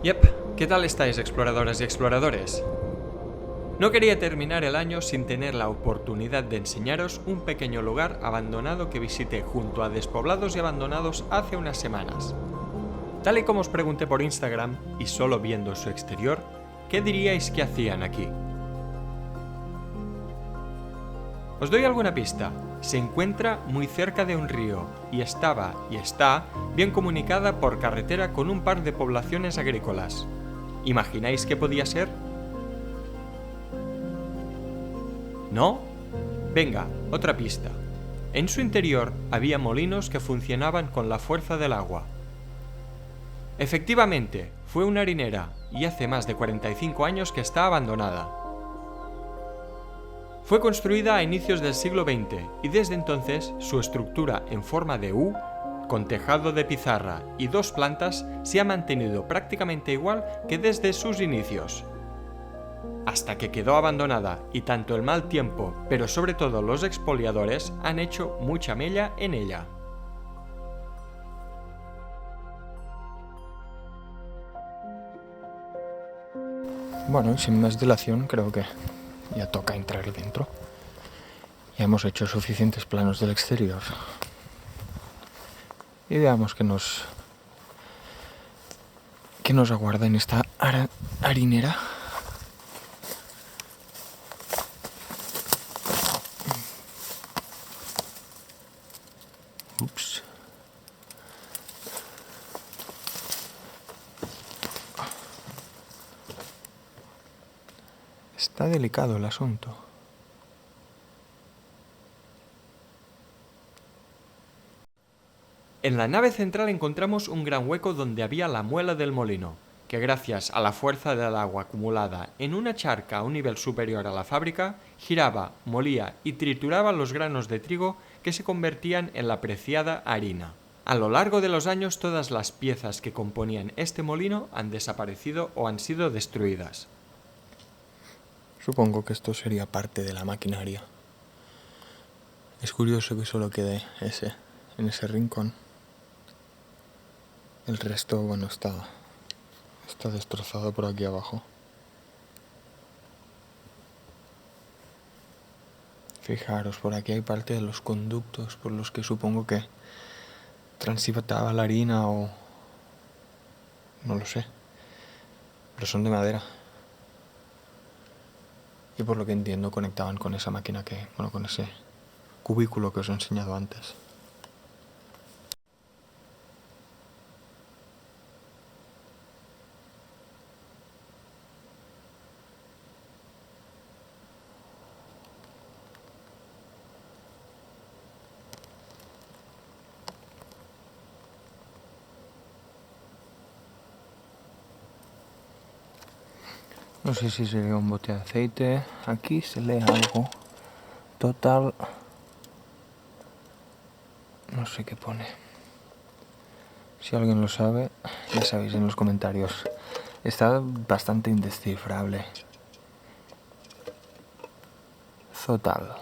Yep, ¿qué tal estáis, exploradoras y exploradores? No quería terminar el año sin tener la oportunidad de enseñaros un pequeño lugar abandonado que visité junto a despoblados y abandonados hace unas semanas. Tal y como os pregunté por Instagram, y solo viendo su exterior, ¿qué diríais que hacían aquí? Os doy alguna pista. Se encuentra muy cerca de un río y está bien comunicada por carretera con un par de poblaciones agrícolas. ¿Imagináis qué podía ser? ¿No? Venga, otra pista. En su interior había molinos que funcionaban con la fuerza del agua. Efectivamente, fue una harinera y hace más de 45 años que está abandonada. Fue construida a inicios del siglo XX y desde entonces su estructura en forma de U, con tejado de pizarra y 2 plantas, se ha mantenido prácticamente igual que desde sus inicios. Hasta que quedó abandonada y tanto el mal tiempo, pero sobre todo los expoliadores, han hecho mucha mella en ella. Bueno, y sin más dilación creo que ya toca entrar dentro. Ya hemos hecho suficientes planos del exterior. Y veamos qué nos aguarda en esta harinera. Ups. Está delicado el asunto. En la nave central encontramos un gran hueco donde había la muela del molino, que gracias a la fuerza del agua acumulada en una charca a un nivel superior a la fábrica, giraba, molía y trituraba los granos de trigo que se convertían en la preciada harina. A lo largo de los años todas las piezas que componían este molino han desaparecido o han sido destruidas. Supongo que esto sería parte de la maquinaria. Es curioso que solo quede en ese rincón. El resto, bueno, está destrozado por aquí abajo. Fijaros, por aquí hay parte de los conductos por los que supongo que transitaba la harina o... no lo sé. Pero son de madera. Y por lo que entiendo conectaban con esa máquina con ese cubículo que os he enseñado antes. No sé si se ve un bote de aceite. Aquí se lee algo. Total. No sé qué pone. Si alguien lo sabe, ya sabéis en los comentarios. Está bastante indescifrable. Total.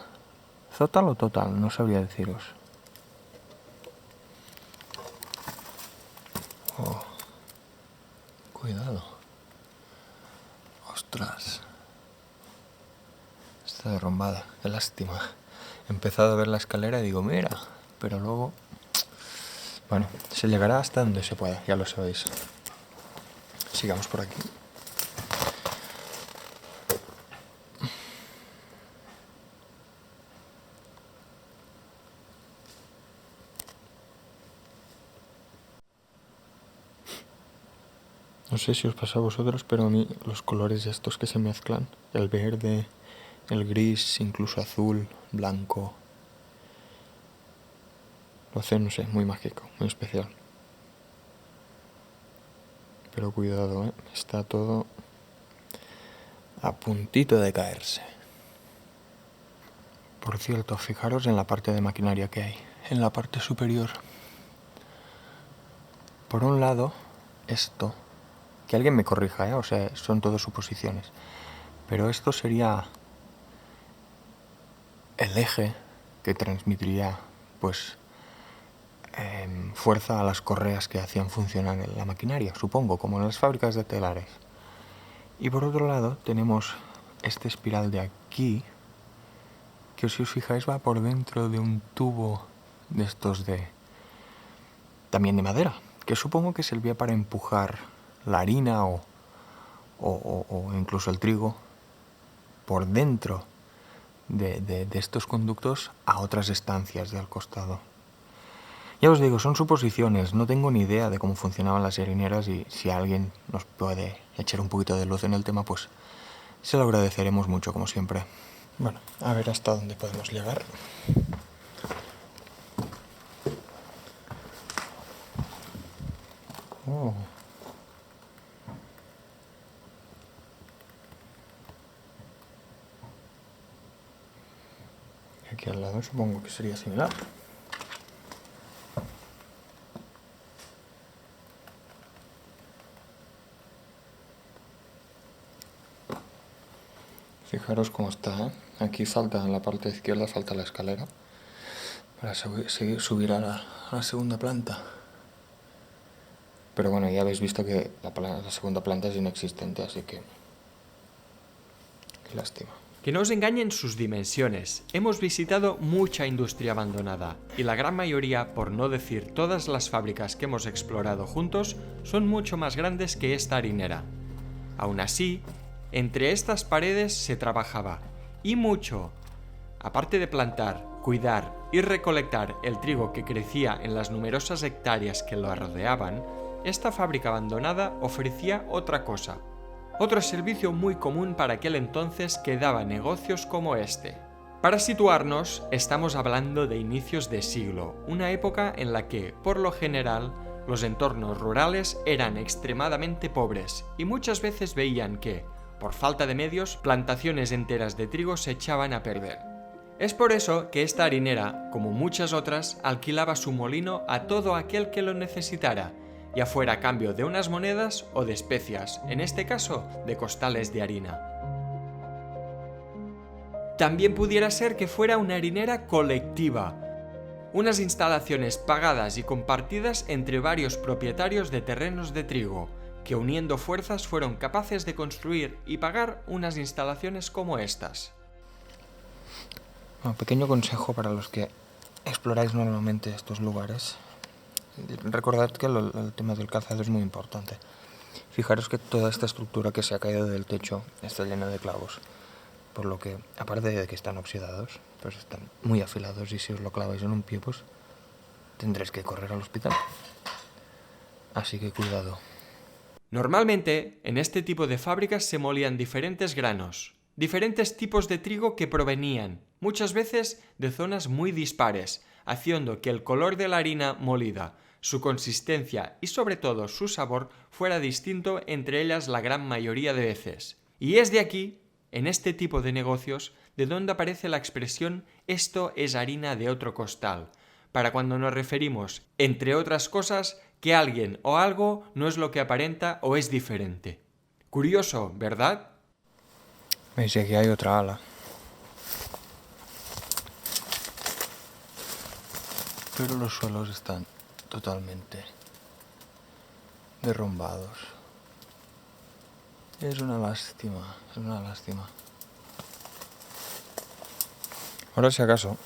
Total o total, no sabría deciros. Oh. Cuidado. Ostras. Está derrumbada, qué lástima. He empezado a ver la escalera y digo, mira, pero luego... Bueno, se llegará hasta donde se pueda, ya lo sabéis. Sigamos por aquí. No sé si os pasa a vosotros, pero a mí los colores estos que se mezclan, el verde, el gris, incluso azul, blanco, lo hace, no sé, muy mágico, muy especial. Pero cuidado, está todo a puntito de caerse. Por cierto, fijaros en la parte de maquinaria que hay, en la parte superior. Por un lado, esto, que alguien me corrija, o sea, son todo suposiciones, pero esto sería el eje que transmitiría, pues, fuerza a las correas que hacían funcionar la maquinaria, supongo, como en las fábricas de telares. Y por otro lado tenemos este espiral de aquí, que si os fijáis va por dentro de un tubo de estos también de madera, que supongo que servía para empujar la harina o incluso el trigo por dentro de estos conductos a otras estancias del costado. Ya os digo, son suposiciones, no tengo ni idea de cómo funcionaban las harineras, y si alguien nos puede echar un poquito de luz en el tema, pues se lo agradeceremos mucho, como siempre. Bueno, a ver hasta dónde podemos llegar. Oh. Aquí al lado supongo que sería similar. Fijaros cómo está, ¿eh? Aquí falta, en la parte izquierda falta la escalera para subir a la segunda planta. Pero bueno, ya habéis visto que la segunda planta es inexistente, así que qué lástima. Que no os engañen sus dimensiones. Hemos visitado mucha industria abandonada y la gran mayoría, por no decir todas las fábricas que hemos explorado juntos, son mucho más grandes que esta harinera. Aún así, entre estas paredes se trabajaba, y mucho. Aparte de plantar, cuidar y recolectar el trigo que crecía en las numerosas hectáreas que lo rodeaban, esta fábrica abandonada ofrecía otra cosa. Otro servicio muy común para aquel entonces que daba negocios como este. Para situarnos, estamos hablando de inicios de siglo, una época en la que, por lo general, los entornos rurales eran extremadamente pobres y muchas veces veían que, por falta de medios, plantaciones enteras de trigo se echaban a perder. Es por eso que esta harinera, como muchas otras, alquilaba su molino a todo aquel que lo necesitara, ya fuera a cambio de unas monedas o de especias, en este caso de costales de harina. También pudiera ser que fuera una harinera colectiva, unas instalaciones pagadas y compartidas entre varios propietarios de terrenos de trigo, que uniendo fuerzas fueron capaces de construir y pagar unas instalaciones como estas. Un pequeño consejo para los que exploráis normalmente estos lugares. Recordad que el tema del calzado es muy importante. Fijaros que toda esta estructura que se ha caído del techo está llena de clavos, por lo que, aparte de que están oxidados, pues están muy afilados, y si os lo claváis en un pie, pues tendréis que correr al hospital. Así que cuidado. Normalmente, en este tipo de fábricas se molían diferentes granos, diferentes tipos de trigo que provenían, muchas veces, de zonas muy dispares, haciendo que el color de la harina molida, su consistencia y sobre todo su sabor fuera distinto entre ellas la gran mayoría de veces. Y es de aquí, en este tipo de negocios, de donde aparece la expresión «esto es harina de otro costal», para cuando nos referimos, entre otras cosas, que alguien o algo no es lo que aparenta o es diferente. Curioso, ¿verdad? Veis, aquí hay otra ala. Pero los suelos están totalmente derrumbados. Es una lástima, es una lástima. Ahora, si acaso,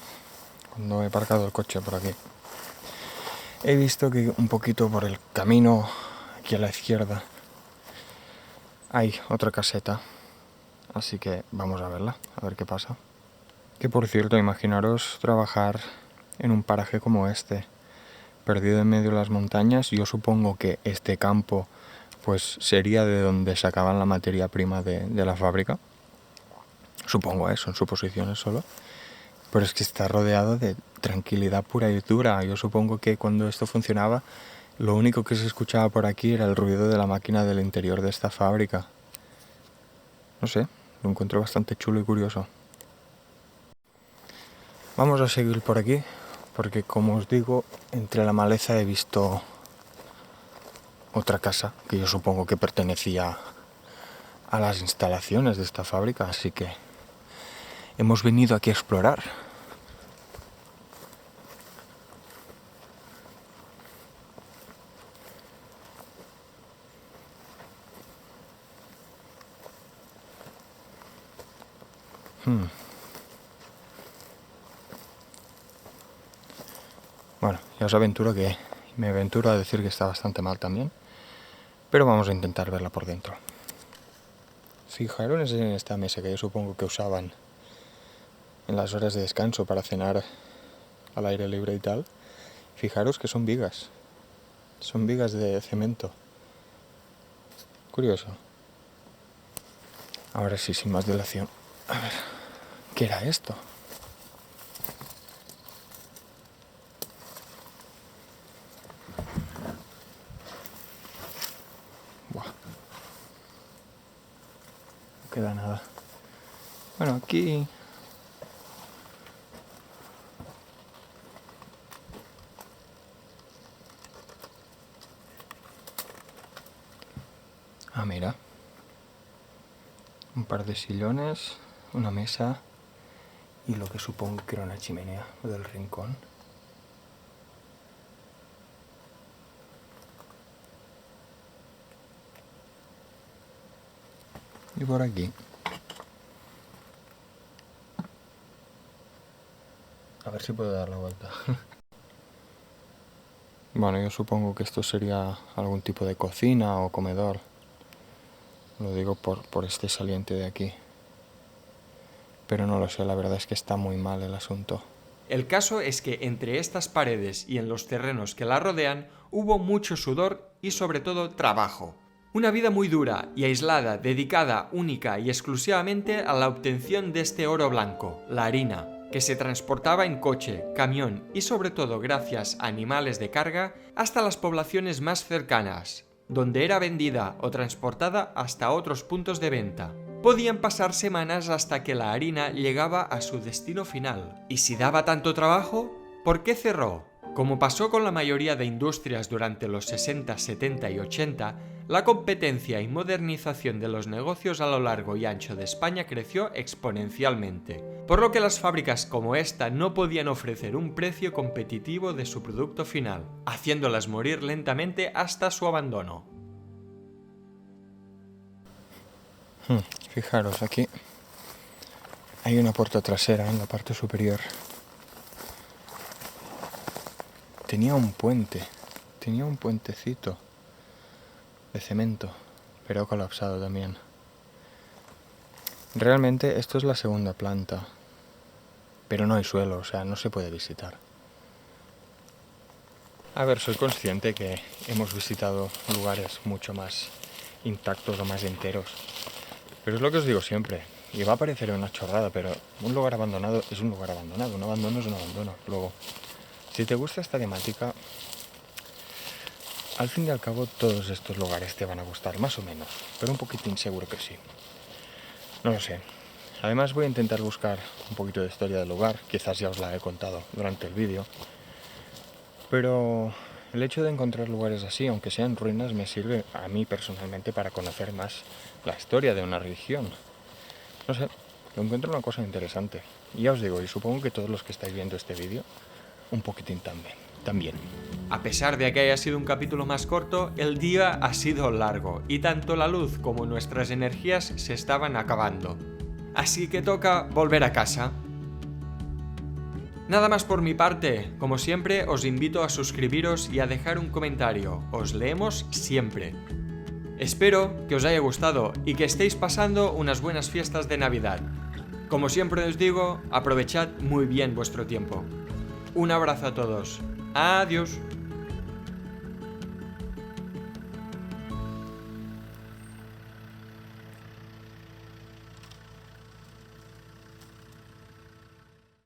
cuando he aparcado el coche por aquí, he visto que un poquito por el camino, aquí a la izquierda, hay otra caseta. Así que vamos a verla, a ver qué pasa. Que por cierto, imaginaros trabajar en un paraje como este, perdido en medio de las montañas. Yo supongo que este campo pues sería de donde sacaban la materia prima de la fábrica. Supongo, son suposiciones solo. Pero es que está rodeado de tranquilidad pura y dura. Yo supongo que cuando esto funcionaba, lo único que se escuchaba por aquí era el ruido de la máquina del interior de esta fábrica. No sé, lo encuentro bastante chulo y curioso. Vamos a seguir por aquí, porque como os digo, entre la maleza he visto otra casa que yo supongo que pertenecía a las instalaciones de esta fábrica, así que hemos venido aquí a explorar. Bueno, ya os aventuro que me aventuro a decir que está bastante mal también, pero vamos a intentar verla por dentro. Fijaros en esta mesa que yo supongo que usaban en las horas de descanso para cenar al aire libre y tal. Fijaros que son vigas de cemento. Curioso. Ahora sí, sin más dilación. A ver, ¿qué era esto? Buah. No queda nada. Bueno, aquí... Ah, mira. Un par de sillones, una mesa y lo que supongo que era una chimenea, lo del rincón. Y por aquí. A ver si puedo dar la vuelta. Bueno, yo supongo que esto sería algún tipo de cocina o comedor. Lo digo por este saliente de aquí. Pero no lo sé, la verdad es que está muy mal el asunto. El caso es que entre estas paredes y en los terrenos que la rodean hubo mucho sudor y sobre todo trabajo. Una vida muy dura y aislada, dedicada única y exclusivamente a la obtención de este oro blanco, la harina, que se transportaba en coche, camión y sobre todo gracias a animales de carga hasta las poblaciones más cercanas, donde era vendida o transportada hasta otros puntos de venta. Podían pasar semanas hasta que la harina llegaba a su destino final. ¿Y si daba tanto trabajo? ¿Por qué cerró? Como pasó con la mayoría de industrias durante los 60, 70 y 80, la competencia y modernización de los negocios a lo largo y ancho de España creció exponencialmente, por lo que las fábricas como esta no podían ofrecer un precio competitivo de su producto final, haciéndolas morir lentamente hasta su abandono. Fijaros, aquí hay una puerta trasera en la parte superior. Tenía un puentecito de cemento, pero colapsado también. Realmente esto es la segunda planta, pero no hay suelo, o sea, no se puede visitar. A ver, soy consciente que hemos visitado lugares mucho más intactos o más enteros, pero es lo que os digo siempre, y va a parecer una chorrada, pero un lugar abandonado es un lugar abandonado, un abandono es un abandono. Luego, si te gusta esta temática, al fin y al cabo todos estos lugares te van a gustar, más o menos, pero un poquitín seguro que sí. No lo sé. Además voy a intentar buscar un poquito de historia del lugar, quizás ya os la he contado durante el vídeo, pero el hecho de encontrar lugares así, aunque sean ruinas, me sirve a mí personalmente para conocer más la historia de una religión. No sé, lo encuentro una cosa interesante. Y ya os digo, y supongo que todos los que estáis viendo este vídeo, un poquitín también. A pesar de que haya sido un capítulo más corto, el día ha sido largo y tanto la luz como nuestras energías se estaban acabando. Así que toca volver a casa. Nada más por mi parte, como siempre os invito a suscribiros y a dejar un comentario, os leemos siempre. Espero que os haya gustado y que estéis pasando unas buenas fiestas de Navidad. Como siempre os digo, aprovechad muy bien vuestro tiempo. Un abrazo a todos. Adiós.